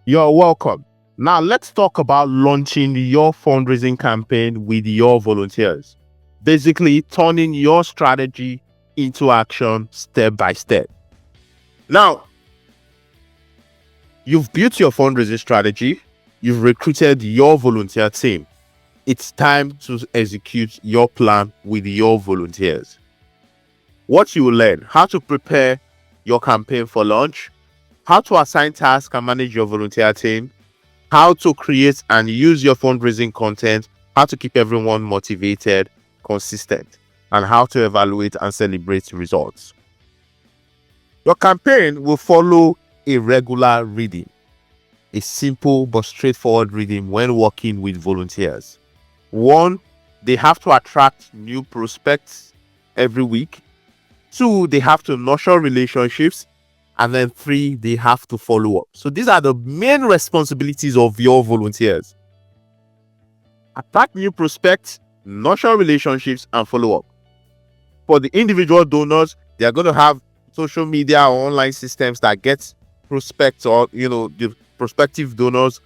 You're welcome. Now, let's talk about launching your fundraising campaign with your volunteers. Basically, turning your strategy into action step by step. Now, you've built your fundraising strategy, you've recruited your volunteer team. It's time to execute your plan with your volunteers. What you will learn: how to prepare your campaign for launch, how to assign tasks and manage your volunteer team, how to create and use your fundraising content, how to keep everyone motivated, consistent, and how to evaluate and celebrate results. Your campaign will follow a regular rhythm, a simple but straightforward rhythm when working with volunteers. One, they have to attract new prospects every week. Two, they have to nurture relationships. And then three, they have to follow up. So these are the main responsibilities of your volunteers: attract new prospects, nurture relationships, and follow up. For the individual donors, they are going to have social media or online systems that get prospects, or the prospective donors,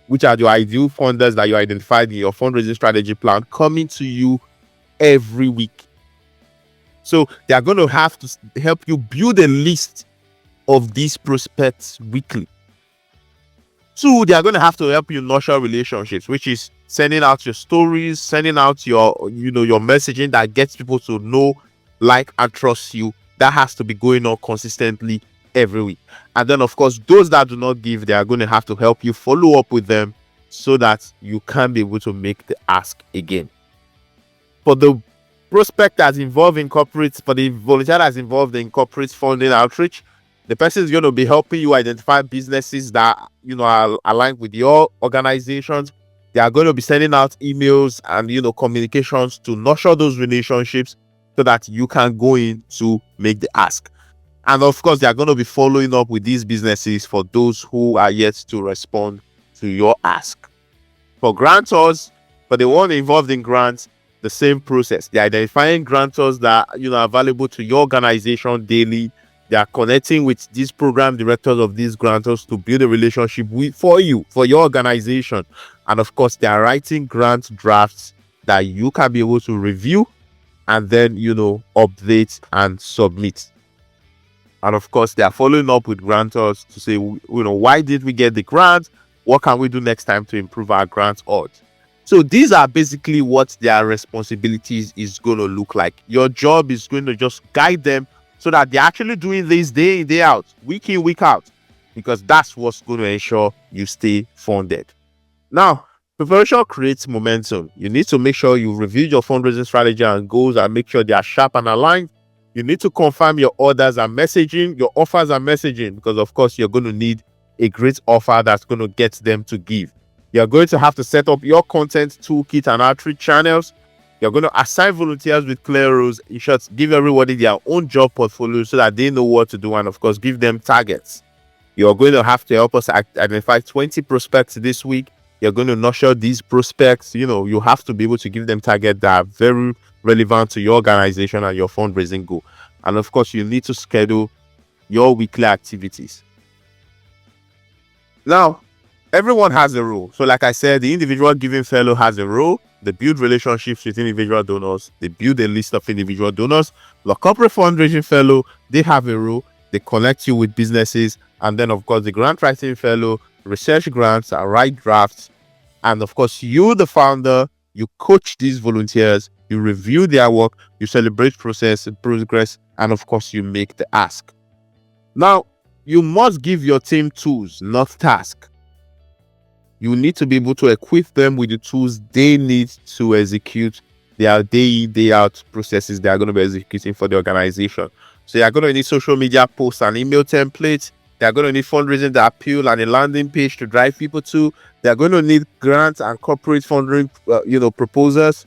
which are your ideal funders that you identified in your fundraising strategy plan, coming to you every week. So they are going to have to help you build a list of these prospects weekly. Two, they are going to have to help you nurture relationships, which is sending out your stories, sending out your messaging that gets people to know, like, and trust you. That has to be going on consistently every week. And then, of course, those that do not give, they are going to have to help you follow up with them so that you can be able to make the ask again. For the prospect that's involved in corporate, for the volunteer that's involved in corporate funding outreach, the person is going to be helping you identify businesses that are aligned with your organizations. They are going to be sending out emails and communications to nurture those relationships so that you can go in to make the ask. And of course, they are going to be following up with these businesses for those who are yet to respond to your ask. For grantors, for the one involved in grants, the same process. They're identifying grantors that are available to your organization daily. They are connecting with these program directors of these grantors to build a relationship for your organization. And of course, they are writing grant drafts that you can be able to review and then, update and submit. And of course, they are following up with grantors to say, why did we get the grant? What can we do next time to improve our grant odds? So these are basically what their responsibilities is going to look like. Your job is going to just guide them so that they're actually doing this day in, day out, week in, week out, because that's what's going to ensure you stay funded. Now, preparation creates momentum. You need to make sure you review your fundraising strategy and goals and make sure they are sharp and aligned. You need to confirm your orders and messaging, your offers and messaging, because of course you're going to need a great offer that's going to get them to give. You're going to have to set up your content toolkit and outreach channels. You're going to assign volunteers with clear roles. In short, give everybody their own job portfolio so that they know what to do, and of course, give them targets. You're going to have to help us identify 20 prospects this week. You're going to nurture these prospects. You have to be able to give them targets that are very relevant to your organization and your fundraising goal. And of course, you need to schedule your weekly activities. Now, everyone has a role. So like I said, the individual giving fellow has a role. They build relationships with individual donors. They build a list of individual donors. The corporate fundraising fellow, they have a role. They connect you with businesses. And then, of course, the grant writing fellow, research grants and write drafts. And of course, you, the founder, you coach these volunteers. You review their work. You celebrate progress. And of course, you make the ask. Now, you must give your team tools, not tasks. You need to be able to equip them with the tools they need to execute their day in, day out processes they are going to be executing for the organization. So you're going to need social media posts and email templates. They're going to need fundraising that appeal and a landing page to drive people to. They're going to need grants and corporate funding, proposals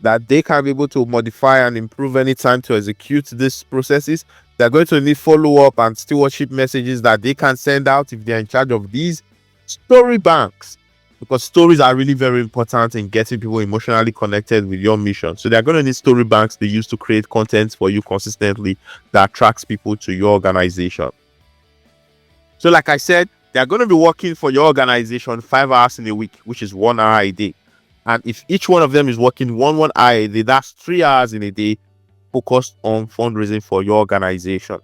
that they can be able to modify and improve anytime to execute these processes. They're going to need follow-up and stewardship messages that they can send out if they're in charge of these. Story banks, because stories are really very important in getting people emotionally connected with your mission. So they're going to need story banks they use to create content for you consistently that attracts people to your organization. So like I said, They're going to be working for your organization 5 hours in a week, which is 1 hour a day. And if each one of them is working one hour a day, that's 3 hours in a day focused on fundraising for your organization.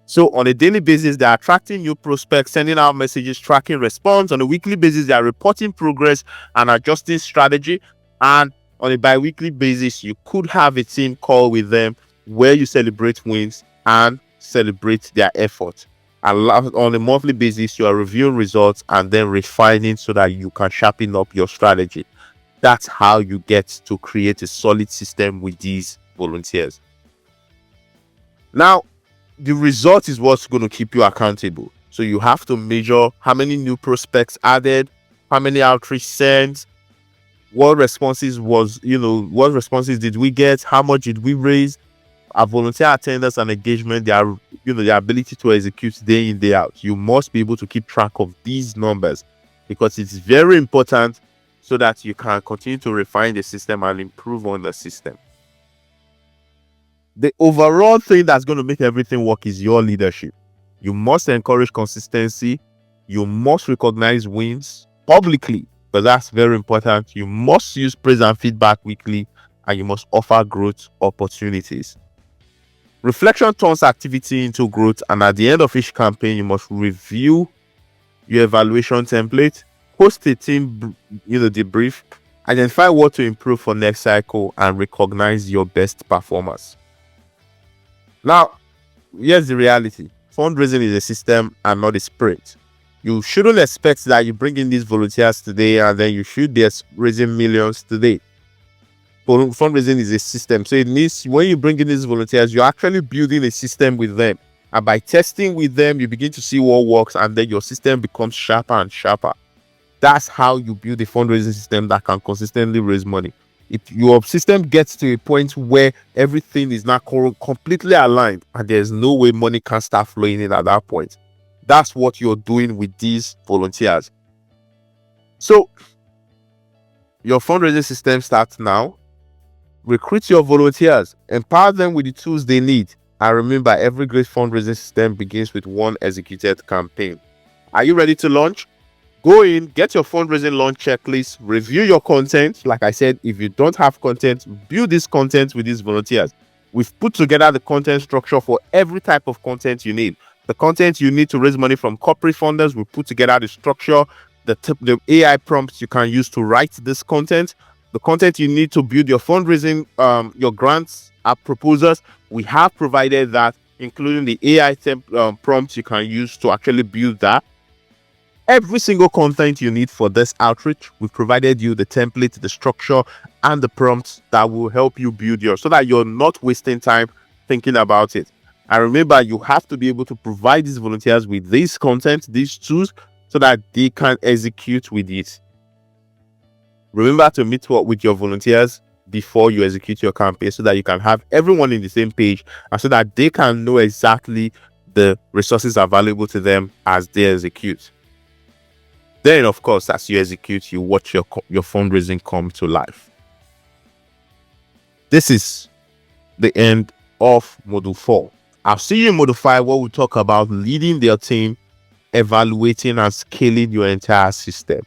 So on a daily basis, they're attracting new prospects, sending out messages, tracking response. On a weekly basis, they are reporting progress and adjusting strategy. And on a bi-weekly basis, you could have a team call with them where you celebrate wins and celebrate their effort. And on a monthly basis, you are reviewing results and then refining so that you can sharpen up your strategy. That's how you get to create a solid system with these volunteers. Now, the result is what's going to keep you accountable. So you have to measure how many new prospects added, how many outreach sent, what responses did we get, how much did we raise, our volunteer attendance and engagement, their ability to execute day in, day out. You must be able to keep track of these numbers because it's very important so that you can continue to refine the system and improve on the system. The overall thing that's going to make everything work is your leadership. You must encourage consistency. You must recognize wins publicly, because that's very important. You must use praise and feedback weekly, and you must offer growth opportunities. Reflection turns activity into growth, and at the end of each campaign, you must review your evaluation template, host a team debrief, identify what to improve for next cycle, and recognize your best performers. Now, here's the reality. Fundraising is a system and not a sprint. You shouldn't expect that you bring in these volunteers today and then you should be raising millions today. Fundraising is a system. So it means when you bring in these volunteers, you're actually building a system with them. And by testing with them, you begin to see what works, and then your system becomes sharper and sharper. That's how you build a fundraising system that can consistently raise money. If your system gets to a point where everything is not completely aligned and there's no way money can start flowing in at that point, that's what you're doing with these volunteers. So your fundraising system starts now. Recruit your volunteers, empower them with the tools they need, and remember, every great fundraising system begins with one executed campaign. Are you ready to launch? Go in, get your fundraising launch checklist, review your content. Like I said, if you don't have content, build this content with these volunteers. We've put together the content structure for every type of content you need. The content you need to raise money from corporate funders, we put together the structure, the AI prompts you can use to write this content, the content you need to build your fundraising, your grants proposals. We have provided that, including the AI prompts you can use to actually build that. Every single content you need for this outreach, we've provided you the template, the structure, and the prompts that will help you build yours so that you're not wasting time thinking about it. And remember, you have to be able to provide these volunteers with this content, these tools, so that they can execute with it. Remember to meet with your volunteers before you execute your campaign so that you can have everyone in the same page and so that they can know exactly the resources available to them as they execute. Then, of course, as you execute, you watch your fundraising come to life. This is the end of Module 4. I'll see you in Module 5, where we'll talk about leading your team, evaluating and scaling your entire system.